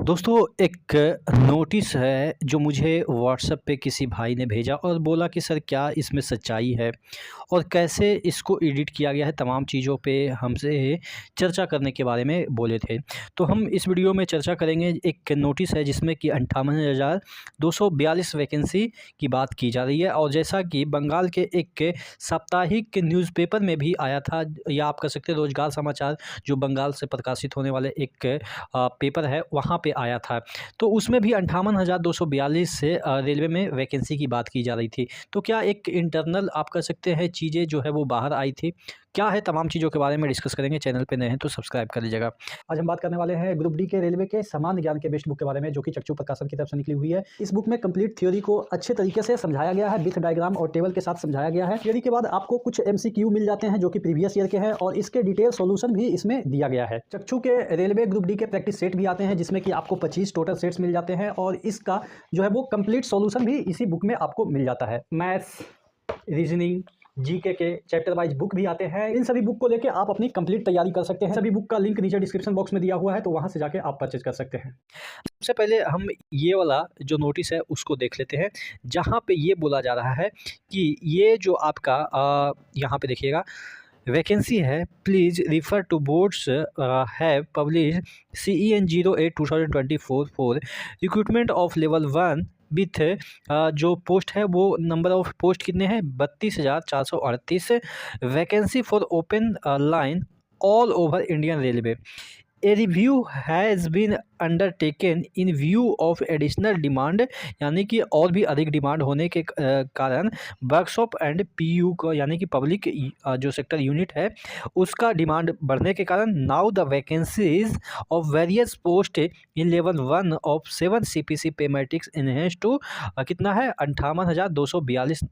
दोस्तों एक नोटिस है जो मुझे व्हाट्सएप पे किसी भाई ने भेजा और बोला कि सर क्या इसमें सच्चाई है और कैसे इसको एडिट किया गया है, तमाम चीज़ों पे हमसे चर्चा करने के बारे में बोले थे। तो हम इस वीडियो में चर्चा करेंगे। एक नोटिस है जिसमें कि 58,242 वैकेंसी की बात की जा रही है और जैसा कि बंगाल के एक साप्ताहिक न्यूज़पेपर में भी आया था, या आप कह सकते हैं रोज़गार समाचार जो बंगाल से प्रकाशित होने वाले एक पेपर है, वहाँ पे आया था। तो उसमें भी 58,242 से रेलवे में वैकेंसी की बात की जा रही थी। तो क्या एक इंटरनल आप कह सकते हैं चीज़ें जो है वो बाहर आई थी? क्या है, तमाम चीज़ों के बारे में डिस्कस करेंगे। चैनल पे नए हैं तो सब्सक्राइब कर लीजिएगा। आज हम बात करने वाले हैं ग्रुप डी के रेलवे के सामान्य ज्ञान के बेस्ट बुक के बारे में, जो कि चक्षु प्रकाशन की तरफ से निकली हुई है। इस बुक में कंप्लीट थ्योरी को अच्छे तरीके से समझाया गया है, विथ डायग्राम और टेबल के साथ समझाया गया है। थ्योरी के बाद आपको कुछ एमसीक्यू मिल जाते हैं जो कि प्रीवियस ईयर के हैं और इसके डिटेल सॉल्यूशन भी इसमें दिया गया है। चक्षु के रेलवे ग्रुप डी के प्रैक्टिस सेट भी आते हैं जिसमें कि आपको 25 टोटल सेट्स मिल जाते हैं और इसका जो है वो कंप्लीट सॉल्यूशन भी इसी बुक में आपको मिल जाता है। मैथ्स, रीजनिंग, जीके के चैप्टर वाइज बुक भी आते हैं। इन सभी बुक को लेके आप अपनी कंप्लीट तैयारी कर सकते हैं। सभी बुक का लिंक नीचे डिस्क्रिप्शन बॉक्स में दिया हुआ है, तो वहां से जाके आप परचेज कर सकते हैं। सबसे पहले हम ये वाला जो नोटिस है उसको देख लेते हैं, जहां पे ये बोला जा रहा है कि ये जो आपका यहाँ पे देखिएगा वैकेंसी है, please refer to boards have publish CEN 08 2024 for recruitment of level 1 with जो पोस्ट है वो नंबर ऑफ पोस्ट कितने हैं 32,438 vacancy for open line all over Indian railway. A review has been undertaken in view of additional demand, यानी कि और भी अधिक डिमांड होने के कारण वर्कशॉप एंड PU को, यानी कि पब्लिक जो सेक्टर यूनिट है उसका डिमांड बढ़ने के कारण now the vacancies of various post in level 1 of 7 CPC पे मैट्रिक्स इनहेंस टू कितना है 58,242,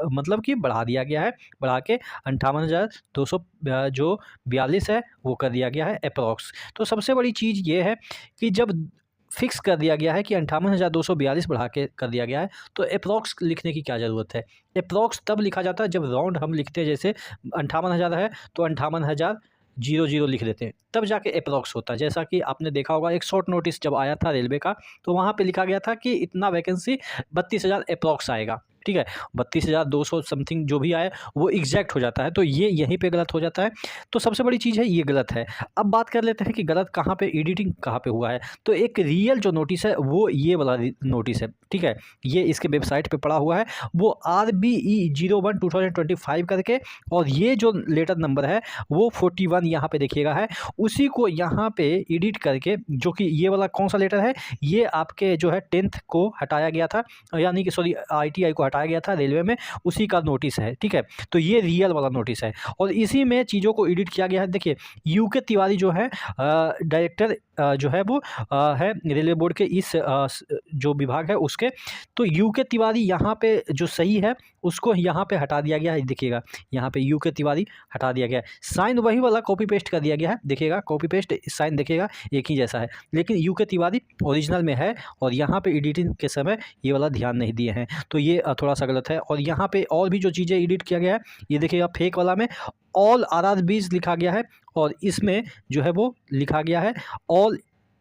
मतलब कि बढ़ा दिया गया है, बढ़ा के 58,200 जो 42 है वो कर दिया गया है अप्रॉक्स। तो सबसे बड़ी चीज़ ये है कि जब फिक्स कर दिया गया है कि 58,242 बढ़ा के कर दिया गया है, तो अप्रॉक्स लिखने की क्या ज़रूरत है। अप्रॉक्स तब लिखा जाता है जब राउंड हम लिखते हैं, जैसे 58,000 है तो 58,000 लिख देते हैं, तब जाके अप्रॉक्स होता है। जैसा कि आपने देखा होगा एक शॉर्ट नोटिस जब आया था रेलवे का, तो वहाँ पे लिखा गया था कि इतना वैकेंसी 32,000 अप्रॉक्स आएगा, ठीक है। 32,200 समथिंग जो भी आए वो एग्जैक्ट हो जाता है, तो ये यहीं पे गलत हो जाता है। तो सबसे बड़ी चीज़ है ये गलत है। अब बात कर लेते हैं कि गलत कहाँ पे, एडिटिंग कहाँ पे हुआ है। तो एक रियल जो नोटिस है वो ये वाला नोटिस है, ठीक है। ये इसके वेबसाइट पे पड़ा हुआ है, वो RBE 01 2025 करके, और ये जो लेटर नंबर है वो 41 यहाँ पे देखिएगा है, उसी को यहाँ पे एडिट करके, जो कि ये वाला कौन सा लेटर है, ये आपके जो है 10th को हटाया गया था, यानी कि सॉरी ITI को हटाया गया था रेलवे में, उसी का नोटिस है, ठीक है। तो ये रियल वाला नोटिस है और इसी में चीज़ों को एडिट किया गया है। देखिए UK तिवारी जो है डायरेक्टर जो है वो है रेलवे बोर्ड के इस जो विभाग है उसके, तो UK तिवारी यहाँ पे जो सही है उसको यहाँ पे हटा दिया गया है। देखिएगा यहाँ पे UK तिवारी हटा दिया गया है, साइन वही वाला कॉपी पेस्ट कर दिया गया है। देखिएगा कॉपी पेस्ट साइन देखिएगा एक ही जैसा है, लेकिन UK तिवारी ओरिजिनल में है और यहाँ पे एडिटिंग के समय ये वाला ध्यान नहीं दिए हैं, तो ये थोड़ा सा गलत है। और यहाँ पे और भी जो चीज़ें एडिट किया गया है, ये देखिएगा फेक वाला में ऑल RRBs लिखा गया है और इसमें जो है वो लिखा गया है ऑल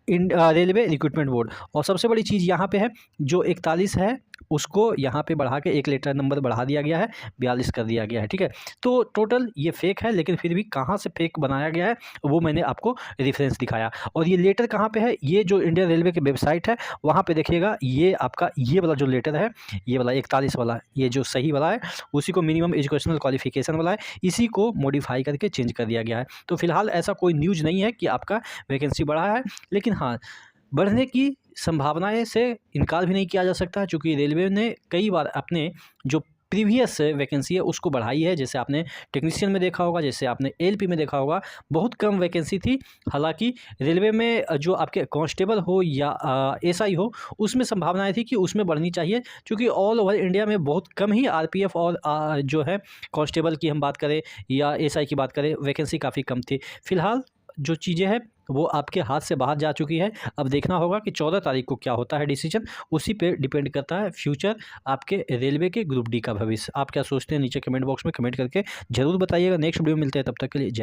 रेलवे रिक्रूटमेंट बोर्ड। और सबसे बड़ी चीज़ यहाँ पे है जो 41 है उसको यहाँ पे बढ़ा के एक लेटर नंबर बढ़ा दिया गया है, 42 कर दिया गया है, ठीक है। तो टोटल ये फेक है, लेकिन फिर भी कहाँ से फेक बनाया गया है वो मैंने आपको रेफरेंस दिखाया। और ये लेटर कहाँ पे है, ये जो इंडियन रेलवे की वेबसाइट है वहाँ पे देखिएगा, ये आपका ये वाला जो लेटर है, ये वाला 41 वाला, ये जो सही वाला है उसी को मिनिमम एजुकेशनल क्वालिफिकेशन वाला है, इसी को मॉडिफाई करके चेंज कर दिया गया है। तो फिलहाल ऐसा कोई न्यूज़ नहीं है कि आपका वैकेंसी बढ़ा है, लेकिन हाँ बढ़ने की संभावनाएं से इनकार भी नहीं किया जा सकता, क्योंकि रेलवे ने कई बार अपने जो प्रीवियस वैकेंसी है उसको बढ़ाई है। जैसे आपने टेक्नीशियन में देखा होगा, जैसे आपने LP में देखा होगा, बहुत कम वैकेंसी थी। हालांकि रेलवे में जो आपके कांस्टेबल हो या SI हो, उसमें संभावनाएं थी कि उसमें बढ़नी चाहिए, क्योंकि ऑल ओवर इंडिया में बहुत कम ही RPF और जो है कांस्टेबल की हम बात करें या SI की बात करें, वैकेंसी काफ़ी कम थी। फिलहाल जो चीज़ें हैं वो आपके हाथ से बाहर जा चुकी है। अब देखना होगा कि 14 तारीख को क्या होता है डिसीजन, उसी पे डिपेंड करता है फ्यूचर आपके रेलवे के ग्रुप डी का भविष्य। आप क्या सोचते हैं नीचे कमेंट बॉक्स में कमेंट करके ज़रूर बताइएगा। नेक्स्ट वीडियो में मिलते हैं, तब तक के लिए जय।